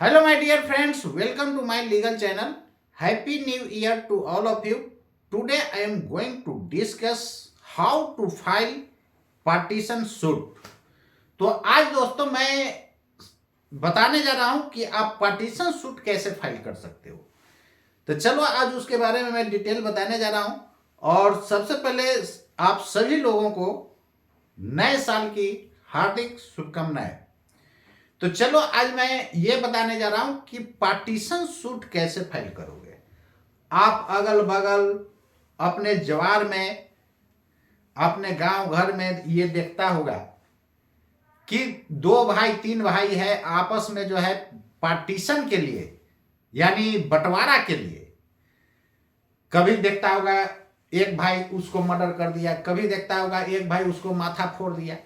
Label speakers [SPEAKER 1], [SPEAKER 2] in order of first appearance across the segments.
[SPEAKER 1] Hello, my dear friends. Welcome to my legal channel. Happy New Year to all of you. Today, I am going to discuss how to file partition suit. तो आज दोस्तों मैं बताने जा रहा हूं कि आप पार्टीशन सूट कैसे फाइल कर सकते हो। तो चलो आज उसके बारे में मैं डिटेल बताने जा रहा हूं। और सबसे पहले आप सभी लोगों को नए साल की हार्दिक शुभकामनाएं। तो चलो आज मैं ये बताने जा रहा हूं कि पार्टीशन सूट कैसे फाइल करोगे। आप अगल बगल अपने जवार में, अपने गांव घर में ये देखता होगा कि दो भाई तीन भाई है, आपस में जो है पार्टीशन के लिए यानी बंटवारा के लिए, कभी देखता होगा एक भाई उसको मर्डर कर दिया, कभी देखता होगा एक भाई उसको माथा फोड़ दिया।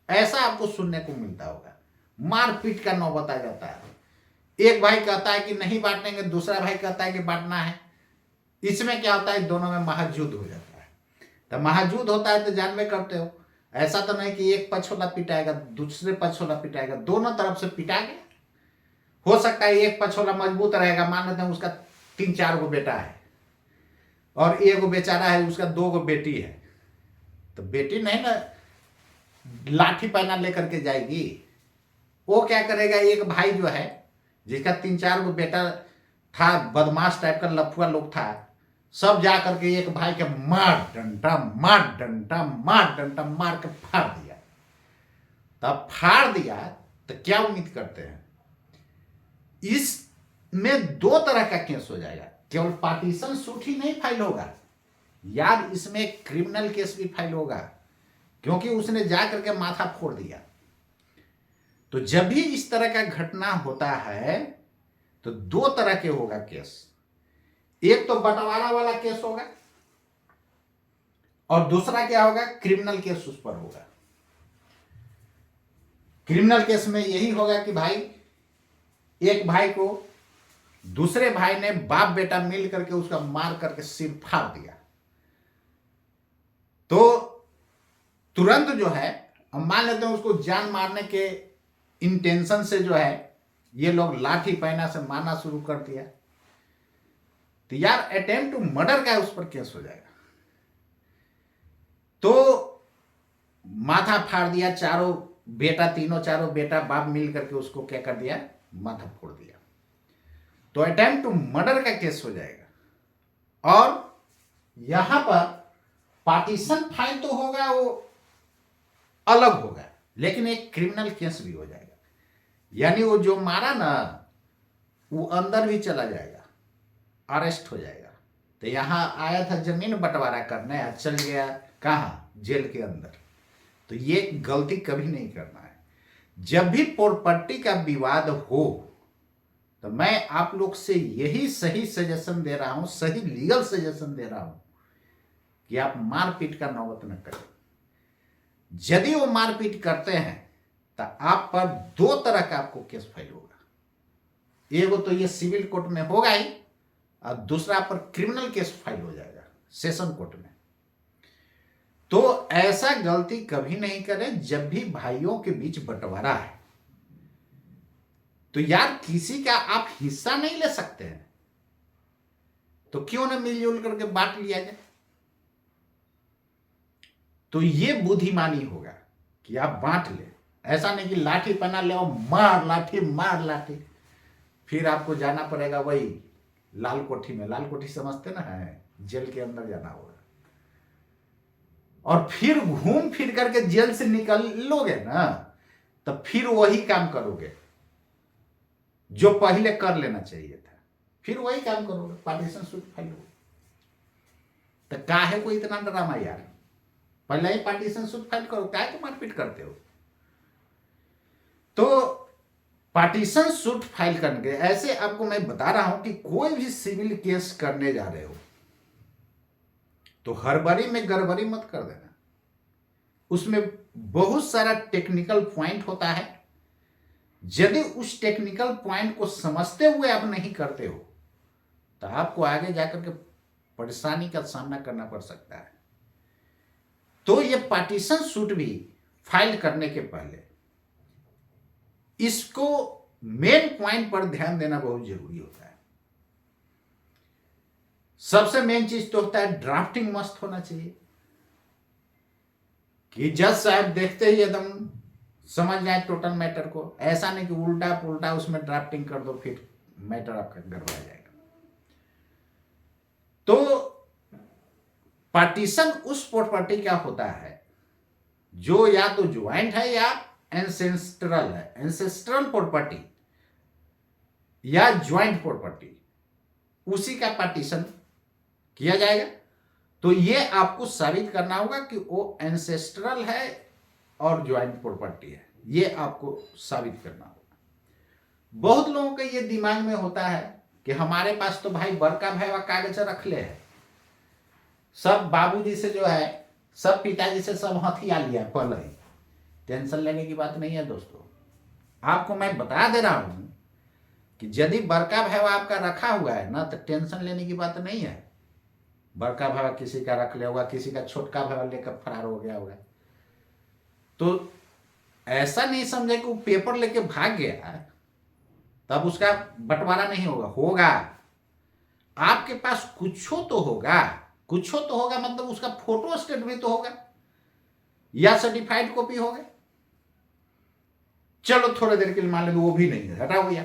[SPEAKER 1] ऐसा आपको सुनने को मिलता होगा। मारपीट का नौबत आ जाता है। एक भाई कहता है कि नहीं बांटेंगे, दूसरा भाई कहता है कि बांटना है। इसमें क्या होता है, दोनों में महायुद्ध हो जाता है। तो महायुद्ध होता है तो जानवे करते हो, ऐसा तो नहीं कि एक पक्ष वाला पिटाएगा दूसरे पक्ष वाला पिटाएगा, दोनों तरफ से पिटा गया। हो सकता है एक पक्ष वाला मजबूत रहेगा, मान लेते हैं उसका 3-4 गो बेटा है और एक गो बेचारा है उसका 2 गो बेटी है। तो बेटी नहीं ना लाठी पहना लेकर के जाएगी। वो क्या करेगा, एक भाई जो है जिसका 3-4 गो बेटा था, बदमाश टाइप का लफुआ लोग था, सब जा करके एक भाई के मार डंडा मार डंडा मार डंडा मार के फाड़ दिया। तब फाड़ दिया तो क्या उम्मीद करते हैं, इसमें 2 तरह का केस हो जाएगा। केवल पार्टीशन सूट ही नहीं फाइल होगा यार, इसमें क्रिमिनल केस भी फाइल होगा, क्योंकि उसने जा करके माथा फोड़ दिया। तो जब भी इस तरह का घटना होता है तो 2 तरह के होगा केस। एक तो बंटवारा वाला केस होगा और दूसरा क्या होगा, क्रिमिनल केस उस पर होगा। क्रिमिनल केस में यही होगा कि भाई एक भाई को दूसरे भाई ने बाप बेटा मिल करके उसका मार करके सिर फाड़ दिया, तो तुरंत जो है, हम मान लेते हैं उसको जान मारने के इंटेंशन से जो है ये लोग लाठी पैना से मारना शुरू कर दिया, तो यार अटेम्प्ट टू मर्डर का उस पर केस हो जाएगा। तो माथा फाड़ दिया, चारों बेटा, तीनों चारों बेटा बाप मिल करके उसको क्या कर दिया, माथा फोड़ दिया, तो अटेम्प्ट टू मर्डर का केस हो जाएगा। और यहां पर पार्टीशन फाइल तो होगा, वो अलग होगा, लेकिन एक क्रिमिनल केस भी हो जाएगा। यानी वो जो मारा ना वो अंदर भी चला जाएगा, अरेस्ट हो जाएगा। तो यहां आया था जमीन बंटवारा करने, चल गया कहाँ, जेल के अंदर। तो ये गलती कभी नहीं करना है। जब भी प्रॉपर्टी का विवाद हो तो मैं आप लोग से यही सही सजेशन दे रहा हूं, सही लीगल सजेशन दे रहा हूं कि आप मारपीट का नौबत न करें। यदि वो मारपीट करते हैं तो आप पर 2 तरह का आपको केस फाइल होगा। एक तो ये सिविल कोर्ट में होगा ही, और दूसरा पर क्रिमिनल केस फाइल हो जाएगा सेशन कोर्ट में। तो ऐसा गलती कभी नहीं करें। जब भी भाइयों के बीच बंटवारा है तो यार किसी का आप हिस्सा नहीं ले सकते हैं, तो क्यों ना मिलजुल करके बांट लिया जाए। तो ये बुद्धिमानी होगा कि आप बांट ले, ऐसा नहीं कि लाठी पहना ले और मार लाठी मार लाठी, फिर आपको जाना पड़ेगा वही लाल कोठी में। लाल कोठी समझते ना है, जेल के अंदर जाना होगा, और फिर घूम फिर करके जेल से निकलोगे ना, तो फिर वही काम करोगे जो पहले कर लेना चाहिए था, फिर वही काम करोगे, पार्टीशन सूट फाइल होगा। तो काहे को इतना ड्रामा यार, पहले ही पार्टीशन सूट फाइल करो, काहे को मारपीट करते हो। तो पार्टीशन सूट फाइल करने के ऐसे आपको मैं बता रहा हूं कि कोई भी सिविल केस करने जा रहे हो तो हड़बड़ी में गड़बड़ी मत कर देना। उसमें बहुत सारा टेक्निकल पॉइंट होता है। यदि उस टेक्निकल पॉइंट को समझते हुए आप नहीं करते हो तो आपको आगे जाकर के परेशानी का सामना करना पड़ सकता है। तो ये पार्टीशन सूट भी फाइल करने के पहले इसको मेन पॉइंट पर ध्यान देना बहुत जरूरी होता है। सबसे मेन चीज तो होता है ड्राफ्टिंग मस्त होना चाहिए कि जज साहब देखते ही एकदम समझ जाए टोटल मैटर को। ऐसा नहीं कि उल्टा पुल्टा उसमें ड्राफ्टिंग कर दो, फिर मैटर आपका गड़बड़ा जाएगा। तो पार्टीशन उस प्रॉपर्टी का होता है जो या तो ज्वाइंट है या एंसेस्ट्रल है। एंसेस्ट्रल प्रॉपर्टी या ज्वाइंट प्रॉपर्टी, उसी का पार्टीशन किया जाएगा। तो ये आपको साबित करना होगा कि वो एंसेस्ट्रल है और ज्वाइंट प्रॉपर्टी है, ये आपको साबित करना होगा। बहुत लोगों के ये दिमाग में होता है कि हमारे पास तो भाई बड़का भाई कागज रख ले है, सब बाबूजी से जो है, सब पिताजी से सब हथिया लिया पहले ही। टेंशन लेने की बात नहीं है दोस्तों। आपको मैं बता दे रहा हूं कि यदि बड़का भाई आपका रखा हुआ है ना, तो टेंशन लेने की बात नहीं है। बड़का भाई किसी का रख लिया होगा, किसी का छोटका भाई लेकर फरार हो गया होगा, तो ऐसा नहीं समझे कि वो पेपर लेके भाग गया तब उसका बंटवारा नहीं होगा। होगा, आपके पास कुछो तो होगा, कुछो तो होगा, मतलब उसका फोटो स्टेट भी तो होगा या सर्टिफाइड कॉपी होगा। चलो थोड़ी देर के लिए मान लेंगे वो भी नहीं है, हटा भैया।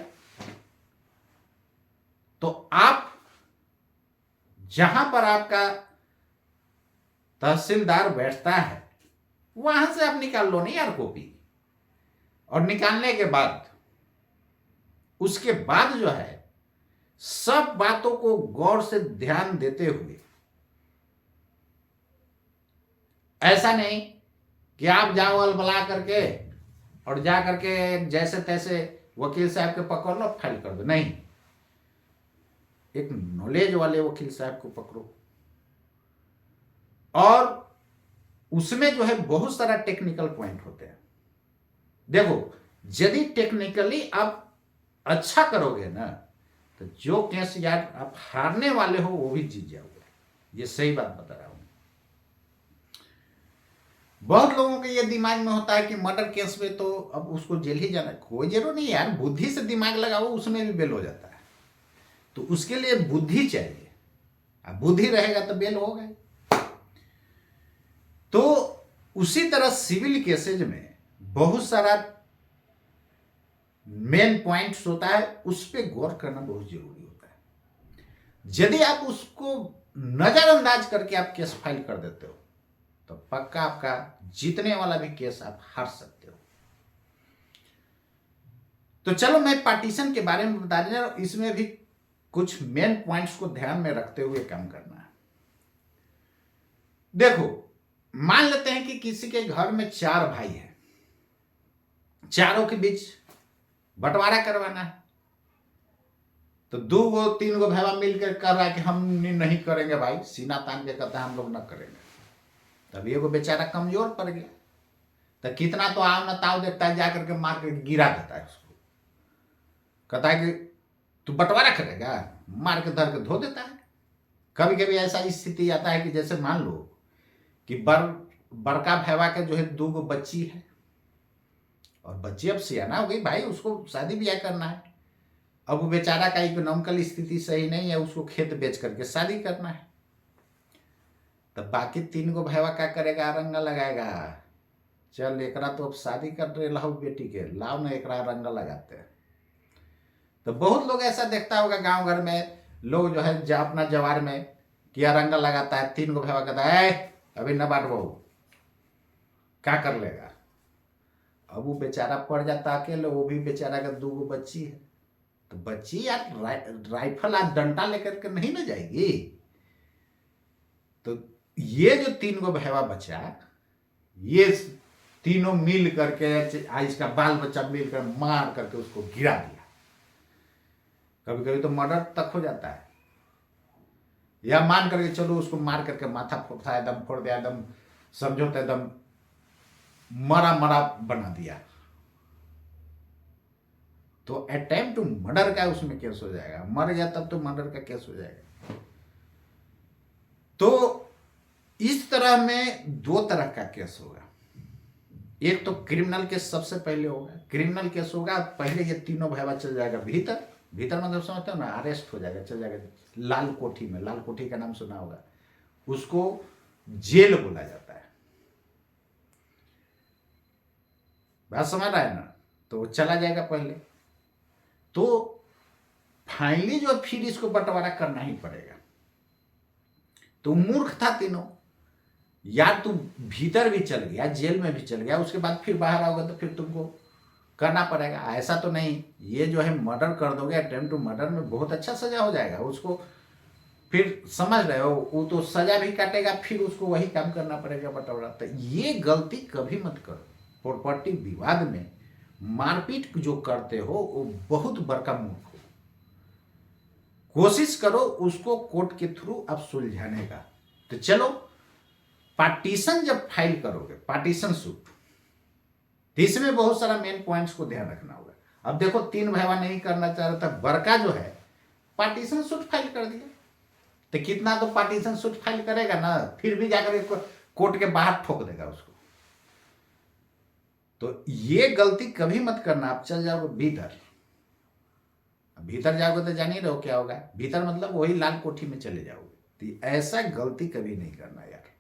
[SPEAKER 1] तो आप जहां पर आपका तहसीलदार बैठता है वहां से आप निकाल लो नहीं यार कॉपी। और निकालने के बाद उसके बाद जो है सब बातों को गौर से ध्यान देते हुए, ऐसा नहीं कि आप जाओ अलबला करके और जा करके जैसे तैसे वकील साहब के पकड़ लो फाइल कर दो। नहीं, एक नॉलेज वाले वकील साहब को पकड़ो। और उसमें जो है बहुत सारा टेक्निकल पॉइंट होते हैं। देखो, यदि टेक्निकली आप अच्छा करोगे ना, तो जो केस यार आप हारने वाले हो वो भी जीत जाओगे। ये सही बात बता रहा हूं। बहुत लोगों के ये दिमाग में होता है कि मर्डर केस में तो अब उसको जेल ही जाना। कोई जरूर नहीं यार, बुद्धि से दिमाग लगाओ, उसमें भी बेल हो जाता है। तो उसके लिए बुद्धि चाहिए, अब बुद्धि रहेगा तो बेल होगा। तो उसी तरह सिविल केसेज में बहुत सारा मेन पॉइंट्स होता है, उस पर गौर करना बहुत जरूरी होता है। यदि आप उसको नजरअंदाज करके आप केस फाइल कर देते हो तो पक्का आपका जीतने वाला भी केस आप हार सकते हो। तो चलो मैं पार्टीशन के बारे में बता देना, इसमें भी कुछ मेन पॉइंट्स को ध्यान में रखते हुए काम करना है। देखो, मान लेते हैं कि किसी के घर में 4 भाई हैं, चारों के बीच बंटवारा करवाना है। तो 2 गो 3 गो भाई मिलकर कर रहा है कि हम नहीं करेंगे भाई, सीना तान के कहता है हम लोग न करेंगे। तब एगो बेचारा कमजोर पड़ गया, तो कितना तो आव न ताव देखता है, जाकर के मार के गिरा देता है उसको, कहता है कि तू बंटवारा करेगा, मार के धर के धो देता है। कभी कभी ऐसा स्थिति आता है कि जैसे मान लो कि बड़का भैया के जो है 2 गो बच्ची है, और बच्ची अब सियाना हो गई भाई, उसको शादी ब्याह करना है। अब वो बेचारा का इकोनॉमिकल स्थिति सही नहीं है, उसको खेत बेच करके शादी करना है। तब बाकी 3 गो भैया क्या करेगा, रंगा लगाएगा, चल एकरा तो अब शादी कर रहे लाओ बेटी के, लाओ ना एकरा रंगा लगाते हैं। तो बहुत लोग ऐसा देखता होगा गांव घर में, लोग जो है अपना जवार में किया रंगा लगाता है, 3 गो भैया कहता है अभी न बांट बहू, क्या कर लेगा। अब वो बेचारा पड़ जाता अकेले, वो भी बेचारा का 2 गो बच्ची है। तो बच्ची यार राइफल या डंडा लेकर के नहीं ना जाएगी। तो ये जो 3 गो भैया बचा, ये तीनों मिल करके इसका बाल बच्चा मिल कर मार करके उसको गिरा दिया। कभी कभी तो मर्डर तक हो जाता है, या मान करके चलो उसको मार करके माथा फोड़ा, एकदम फोड़ दिया, एकदम समझो तो एकदम मरा मरा बना दिया। तो अटेम्प्ट टू मर्डर का उसमें केस हो जाएगा, मर गया तब तो मर्डर का केस हो जाएगा। तो इस तरह में 2 तरह का केस होगा। एक तो क्रिमिनल केस सबसे पहले होगा, क्रिमिनल केस होगा, पहले ये तीनों भैया चल जाएगा भीतर। भीतर मतलब समझते हो ना, अरेस्ट हो जाएगा, चल जाएगा लाल कोठी में। लाल कोठी का नाम सुना होगा, उसको जेल बोला जाता है। बात समझ रहा है ना? तो चला जाएगा पहले, तो फाइनली जो फिर इसको बंटवारा करना ही पड़ेगा। तो मूर्ख था तीनों, या तुम भीतर भी चल गया, जेल में भी चल गया, उसके बाद फिर बाहर आओगे तो फिर तुमको करना पड़ेगा। ऐसा तो नहीं ये जो है मर्डर कर दोगे, अटेम्प्ट टू मर्डर में बहुत अच्छा सजा हो जाएगा उसको, फिर समझ रहे हो, वो तो सजा भी काटेगा, फिर उसको वही काम करना पड़ेगा बंटवारा। तो ये गलती कभी मत करो। प्रॉपर्टी विवाद में मारपीट जो करते हो वो बहुत बड़का मूर्ख हो। कोशिश करो उसको कोर्ट के थ्रू अब सुलझाने का। तो चलो, पार्टीशन जब फाइल करोगे, पार्टीशन सूट, तो इसमें बहुत सारा मेन पॉइंट्स को ध्यान रखना होगा। अब देखो, तीन भाई नहीं करना चाह रहा था, बड़का जो है पार्टीशन सूट फाइल कर दिया, तो कितना तो पार्टीशन सूट फाइल करेगा ना, फिर भी जाकर कोर्ट के बाहर ठोक देगा उसको। तो ये गलती कभी मत करना। आप चल जाओगे भीतर, भीतर जाओगे तो जान ही रहो क्या होगा। भीतर मतलब वही लाल कोठी में चले जाओगे। तो ऐसा गलती कभी नहीं करना यार।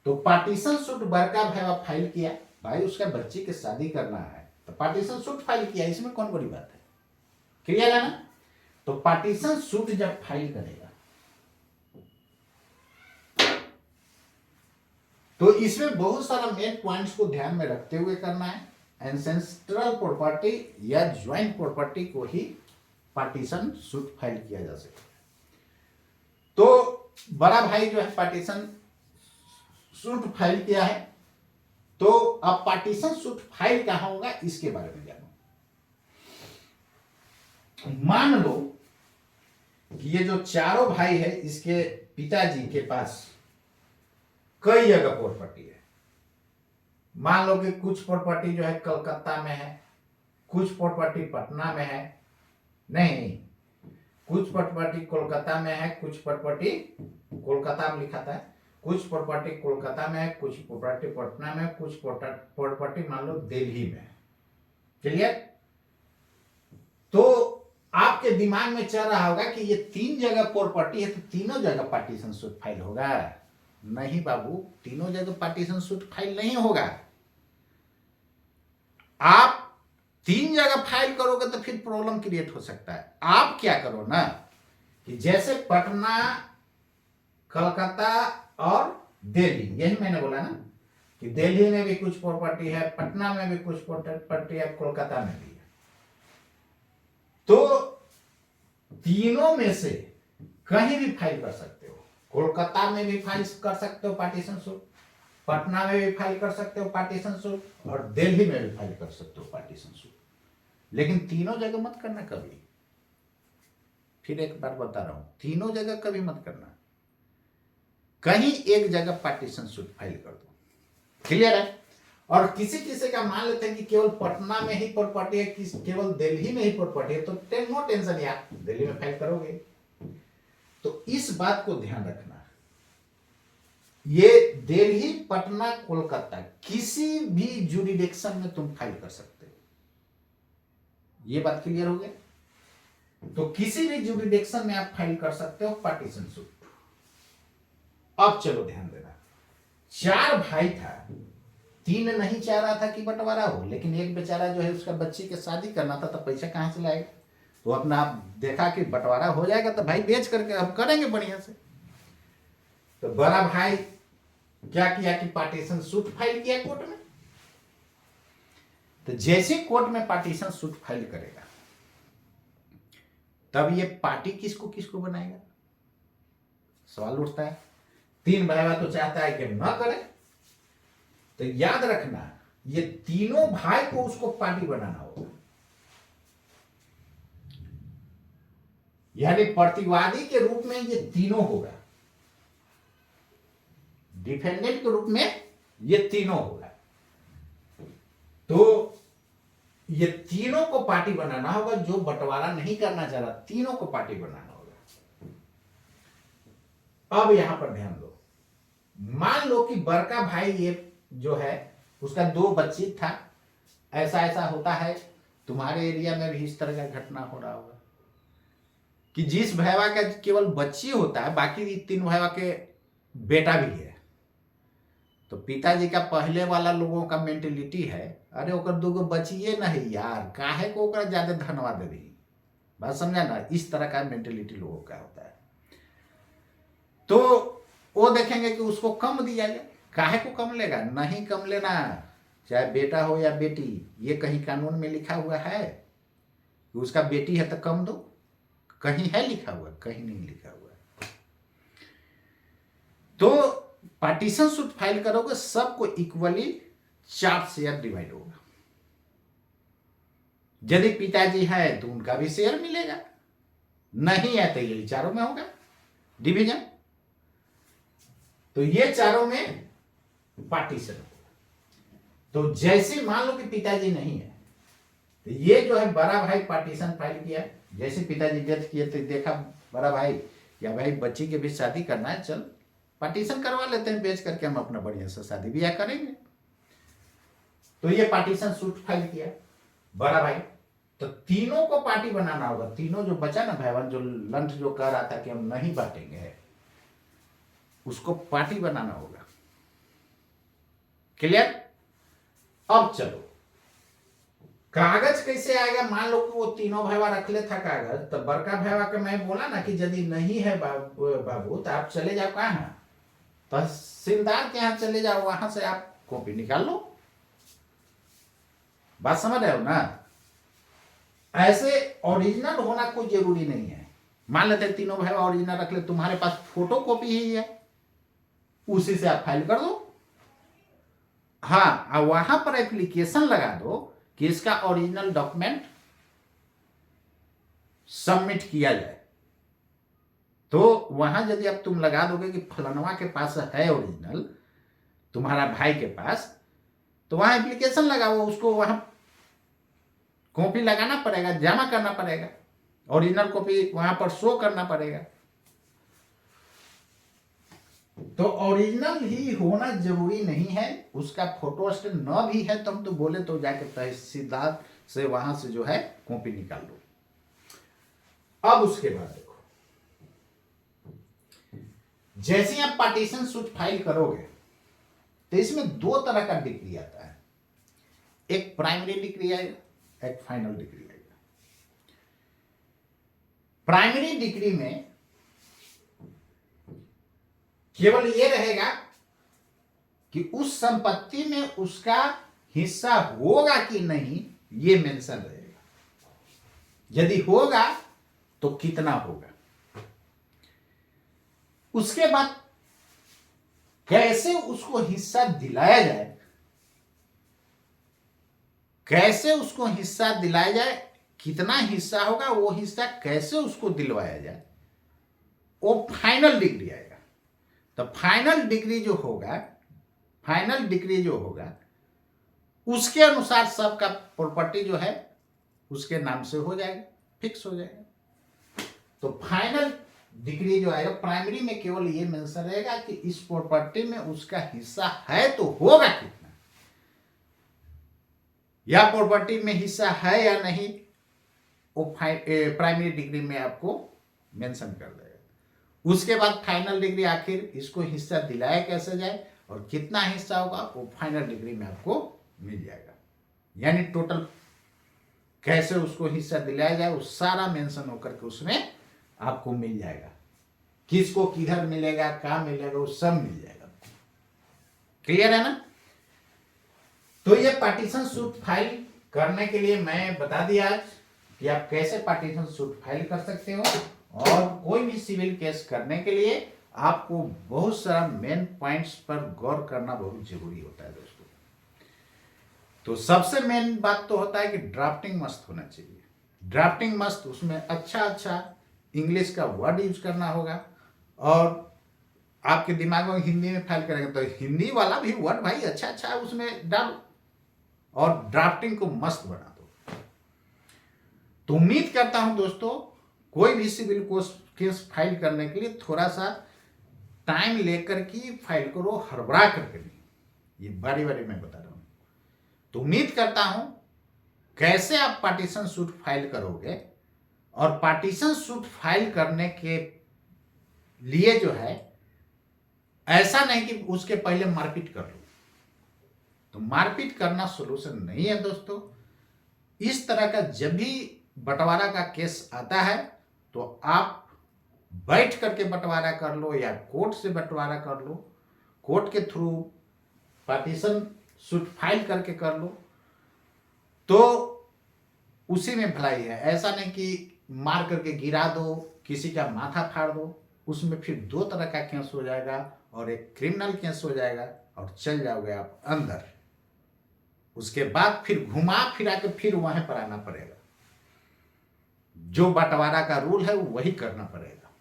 [SPEAKER 1] तो पार्टीशन सूट बड़का भाई फाइल किया, भाई उसका बच्ची की शादी करना है तो पार्टीशन सूट फाइल किया, इसमें कौन बड़ी बात है? क्लियर है ना? तो पार्टीशन सूट जब फाइल करेगा तो इसमें बहुत सारा मेन पॉइंट्स को ध्यान में रखते हुए करना है। एंसेस्ट्रल प्रॉपर्टी या ज्वाइंट प्रॉपर्टी को ही पार्टीशन सूट फाइल किया जा सकता है। तो बड़ा भाई जो है पार्टीशन सूट फाइल किया है, तो अब पार्टीशन सूट फाइल कहां होगा इसके बारे में जानो। मान लो कि ये जो चारों भाई है, इसके पिताजी के पास कई जगह प्रॉपर्टी है। मान लो कि कुछ प्रॉपर्टी जो है कलकत्ता में है, कुछ प्रॉपर्टी पटना में है, नहीं, कुछ प्रॉपर्टी कोलकाता में है, कुछ प्रॉपर्टी कोलकाता में लिखा था, कुछ प्रॉपर्टी कोलकाता में है, कुछ प्रॉपर्टी पटना में, कुछ प्रॉपर्टी मान लो दिल्ली में है। क्लियर? तो आपके दिमाग में चल रहा होगा कि ये तीन जगह प्रॉपर्टी है तो तीनों जगह पार्टीशन सूट फाइल होगा। नहीं बाबू, तीनों जगह पार्टीशन सूट फाइल नहीं होगा। आप तीन जगह फाइल करोगे तो फिर प्रॉब्लम क्रिएट हो सकता है। आप क्या करो ना कि जैसे पटना, कलकत्ता और दिल्ली, यही मैंने बोला ना कि दिल्ली में भी कुछ प्रॉपर्टी है, पटना में भी कुछ प्रॉपर्टी है, कोलकाता में भी है। तो तीनों में से कहीं भी फाइल कर सकते हो। कोलकाता में भी फाइल कर सकते हो पार्टीशन सूट, पटना में भी फाइल कर सकते हो पार्टीशन सूट, और दिल्ली में भी फाइल कर सकते हो पार्टीशन सूट। लेकिन तीनों जगह मत करना कभी। फिर एक बार बता रहा हूं, तीनों जगह कभी मत करना। कहीं एक जगह पार्टीशन सूट फाइल कर दो। क्लियर है? और किसी किसी का मान लेते हैं कि केवल पटना में ही प्रॉपर्टी है, केवल दिल्ली में ही प्रॉपर्टी है, तो नो टेंशन यार, दिल्ली में फाइल करोगे। तो इस बात को ध्यान रखना, ये दिल्ली, पटना, कोलकाता किसी भी जुरिडिक्शन में तुम फाइल कर सकते हो। ये बात क्लियर हो गया? तो किसी भी जुरिडिक्शन में आप फाइल कर सकते हो पार्टीशन सूट। अब चलो ध्यान देना, चार भाई था, तीन नहीं चाह रहा था कि बंटवारा हो, लेकिन एक बेचारा जो है उसका बच्ची की शादी करना था, तो पैसा कहां से लाएगा? तो अपना देखा कि बंटवारा हो जाएगा तो भाई बेच करके हम करेंगे बढ़िया से। तो बड़ा भाई क्या किया कि पार्टीशन सूट फाइल किया कोर्ट में। तो जैसे कोर्ट में पार्टीशन सूट फाइल करेगा, तब ये पार्टी किसको किसको बनाएगा? सवाल उठता है। तीन भाई तो चाहता है कि न करे, तो याद रखना ये तीनों भाई को उसको पार्टी बनाना होगा। यानी प्रतिवादी के रूप में ये तीनों होगा, डिफेंडेंट के रूप में ये तीनों होगा। तो ये तीनों को पार्टी बनाना होगा। जो बंटवारा नहीं करना चाह रहा, तीनों को पार्टी बनाना होगा। अब यहां पर ध्यान दो, मान लो कि बड़का भाई ये जो है उसका 2 बच्ची था, ऐसा ऐसा होता है, तुम्हारे एरिया में भी इस तरह का घटना हो रहा होगा कि जिस भैया का केवल बच्ची होता है, बाकी 3 भैया के बेटा भी है, तो पिताजी का पहले वाला लोगों का मेंटेलिटी है, अरे ओकर 2 बचिए नहीं यार, काहे को ओकरा ज्यादा धनवा देवी। बात समझा ना, इस तरह का मेंटेलिटी लोगों का होता है। तो वो देखेंगे कि उसको कम दिया जाए, काहे को कम लेगा, नहीं कम लेना, चाहे बेटा हो या बेटी, ये कहीं कानून में लिखा हुआ है कि उसका बेटी है तो कम दो, कहीं है लिखा हुआ, कहीं नहीं लिखा हुआ। तो पार्टीशन सूट फाइल करोगे, सबको इक्वली 4 शेयर डिवाइड होगा। यदि पिताजी है तो उनका भी शेयर मिलेगा, नहीं है तो यही चारों में होगा डिवीजन। तो ये चारों में पार्टीशन होगा। तो जैसे मान लो कि पिताजी नहीं है, तो ये जो है बड़ा भाई पार्टीशन फाइल किया, जैसे पिताजी डेथ किए तो देखा बड़ा भाई या भाई बच्ची के भी शादी करना है, चल पार्टीशन करवा लेते हैं, बेच करके हम अपना बढ़िया से शादी ब्याह करेंगे। तो ये पार्टीशन सूट फाइल किया बड़ा भाई। तो तीनों को पार्टी बनाना होगा, तीनों जो बचा ना भाईवान, जो लंच जो कह रहा था कि हम नहीं बांटेंगे, उसको पार्टी बनाना होगा। क्लियर? अब चलो कागज कैसे आएगा। मान लो कि वो तीनों भाईवा रख ले था कागज, तो बड़का भाईवा के मैं बोला ना कि यदि नहीं है बाबू तो आप चले जाओ कहाँ, तहसीलदार के यहाँ चले जाओ, वहां से आप कॉपी निकाल लो। बात समझ रहे हो ना? ऐसे ओरिजिनल होना कोई जरूरी नहीं है। मान लेते तीनों भाई ओरिजिनल रख ले, तुम्हारे पास फोटो कॉपी ही है, उसी से आप फाइल कर दो। हाँ, वहां पर एप्लीकेशन लगा दो कि इसका ओरिजिनल डॉक्यूमेंट सबमिट किया जाए। तो वहां यदि अब तुम लगा दोगे कि फलनवा के पास है ओरिजिनल, तुम्हारा भाई के पास, तो वहां एप्लीकेशन लगाओ, उसको वहां कॉपी लगाना पड़ेगा, जमा करना पड़ेगा, ओरिजिनल कॉपी वहां पर शो करना पड़ेगा। तो ओरिजिनल ही होना जरूरी नहीं है, उसका फोटो स्टेट न भी है तो हम तो बोले तो जाके तहसीलदार से वहां से जो है कॉपी निकाल लो। अब उसके बाद देखो, जैसे आप पार्टीशन सूट फाइल करोगे तो इसमें 2 तरह का डिग्री आता है, एक प्राइमरी डिग्री आएगा, एक फाइनल डिग्री आएगा। प्राइमरी डिग्री में केवल ये रहेगा कि उस संपत्ति में उसका हिस्सा होगा कि नहीं, ये मेंशन रहेगा। यदि होगा तो कितना होगा। उसके बाद कैसे उसको हिस्सा दिलाया जाए, कैसे उसको हिस्सा दिलाया जाए, कितना हिस्सा होगा, वो हिस्सा कैसे उसको दिलवाया जाए, वो फाइनल डिग्री आएगा। तो फाइनल डिग्री जो होगा उसके अनुसार सबका प्रॉपर्टी जो है उसके नाम से हो जाएगा, फिक्स हो जाएगा। तो फाइनल डिग्री जो आएगा, प्राइमरी में केवल ये मेंशन रहेगा कि इस प्रॉपर्टी में उसका हिस्सा है तो होगा कितना, या प्रॉपर्टी में हिस्सा है या नहीं, वो प्राइमरी डिग्री में आपको मेंशन कर देगा। उसके बाद फाइनल डिग्री, आखिर इसको हिस्सा दिलाया कैसे जाए और कितना हिस्सा होगा, वो फाइनल डिग्री में आपको मिल जाएगा। यानी टोटल कैसे उसको हिस्सा दिलाया जाए वो सारा मेंशन होकर के उसमें आपको मिल जाएगा। किसको किधर मिलेगा, कहाँ मिलेगा, वो सब मिल जाएगा। क्लियर है ना? तो ये पार्टीशन सूट फाइल करने के लिए मैं बता दिया आज कि आप कैसे पार्टीशन सूट फाइल कर सकते हो। और कोई भी सिविल केस करने के लिए आपको बहुत सारा मेन पॉइंट्स पर गौर करना बहुत जरूरी होता है दोस्तों। तो सबसे मेन बात तो होता है कि ड्राफ्टिंग मस्त होना चाहिए। ड्राफ्टिंग मस्त, उसमें अच्छा इंग्लिश का वर्ड यूज करना होगा, और आपके दिमाग में हिंदी में फाइल करेंगे तो हिंदी वाला भी वर्ड भाई अच्छा उसमें डालो, और ड्राफ्टिंग को मस्त बना दो। तो उम्मीद करता हूं दोस्तों, कोई भी सिविल केस फाइल करने के लिए थोड़ा सा टाइम लेकर के फाइल करो, हड़बड़ा करके नहीं। ये बारी बारी मैं बता रहा हूँ, तो उम्मीद करता हूं कैसे आप पार्टीशन सूट फाइल करोगे, और पार्टीशन सूट फाइल करने के लिए जो है ऐसा नहीं कि उसके पहले मारपीट कर लो। तो मारपीट करना सोल्यूशन नहीं है दोस्तों। इस तरह का जब भी बंटवारा का केस आता है तो आप बैठ करके बंटवारा कर लो या कोर्ट से बंटवारा कर लो, कोर्ट के थ्रू पार्टीशन सूट फाइल करके कर लो, तो उसी में भलाई है। ऐसा नहीं कि मार करके गिरा दो, किसी का माथा फाड़ दो, उसमें फिर दो तरह का केस हो जाएगा और एक क्रिमिनल केस हो जाएगा और चल जाओगे आप अंदर। उसके बाद फिर घुमा फिरा के फिर वहां पर आना पड़ेगा। जो बंटवारा का रूल है वही करना पड़ेगा।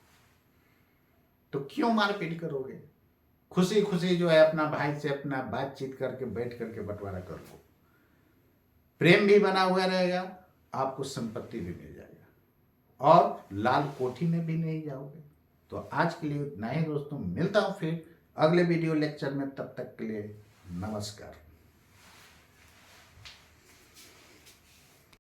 [SPEAKER 1] तो क्यों मारपीट करोगे? खुशी खुशी जो है अपना भाई से अपना बातचीत करके बैठ करके बंटवारा कर लो, प्रेम भी बना हुआ रहेगा, आपको संपत्ति भी मिल जाएगा और लाल कोठी में भी नहीं जाओगे। तो आज के लिए इतना ही दोस्तों, मिलता हूं फिर अगले वीडियो लेक्चर में। तब तक के लिए नमस्कार।